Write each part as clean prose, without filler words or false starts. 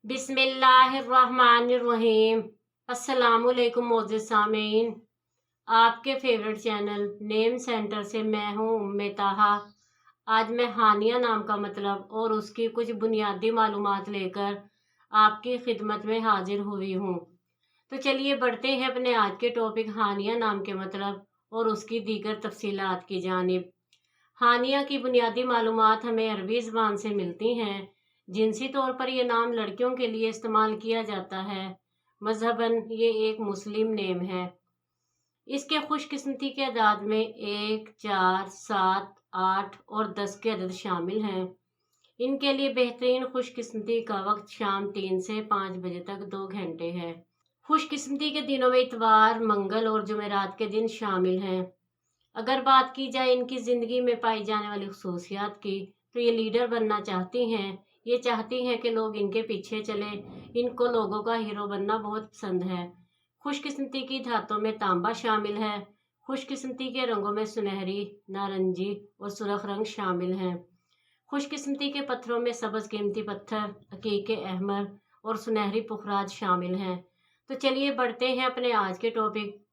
बिस्मिल्लाहिर्रहमानिर्रहीम। अस्सलामुअलैकुम मोअज़्ज़िज़ सामीन, आपके फेवरेट चैनल नेम सेंटर से मैं हूँ उम्मे ताहा। आज मैं हानिया नाम का मतलब और उसकी कुछ बुनियादी मालूमात लेकर आपकी खिदमत में हाजिर हुई हूँ। तो चलिए बढ़ते हैं अपने आज के टॉपिक हानिया नाम के मतलब और उसकी दीगर तफसीलात की जानिब। हानिया की बुनियादी मालूमात हमें अरबी ज़बान से मिलती हैं। जिनसी तौर पर यह नाम लड़कियों के लिए इस्तेमाल किया जाता है। मजहबन ये एक मुस्लिम नेम है। इसके खुशकिस्मती के अदाद में 1, 4, 7, 8 और 10 के अदद शामिल हैं। इनके लिए बेहतरीन खुशकिस्मती का वक्त शाम 3 से 5 बजे तक 2 घंटे है। खुशकिस्मती के दिनों में इतवार, मंगल और जुमेरात के दिन शामिल हैं। अगर बात की जाए इनकी ज़िंदगी में पाई जाने वाली खसूसियात की, तो ये लीडर बनना चाहती हैं। ये चाहती हैं कि लोग इनके पीछे चलें। इनको लोगों का हीरो बनना बहुत पसंद है। खुशकिस्मती की धातों में तांबा शामिल है। खुशकिस्मती के रंगों में सुनहरी, नारंगी और सुर्ख रंग शामिल हैं। खुशकिस्मती के पत्थरों में सब्ज़ कीमती पत्थर, अकीके अहमर और सुनहरी पुखराज शामिल हैं। तो चलिए बढ़ते हैं अपने आज के टॉपिक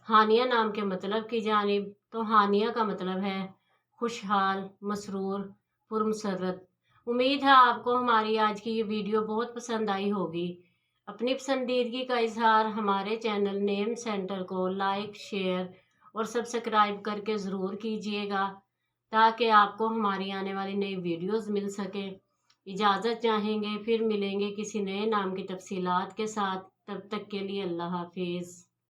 हानिया नाम के मतलब की जानिब। तो हानिया का मतलब है खुशहाल, मसरूर, पुरमसरत। उम्मीद है आपको हमारी आज की ये वीडियो बहुत पसंद आई होगी। अपनी पसंदीदगी का इजहार हमारे चैनल नेम सेंटर को लाइक, शेयर और सब्सक्राइब करके ज़रूर कीजिएगा, ताकि आपको हमारी आने वाली नई वीडियोस मिल सके। इजाज़त चाहेंगे, फिर मिलेंगे किसी नए नाम की तफसीलात के साथ। तब तक के लिए अल्लाह हाफिज़।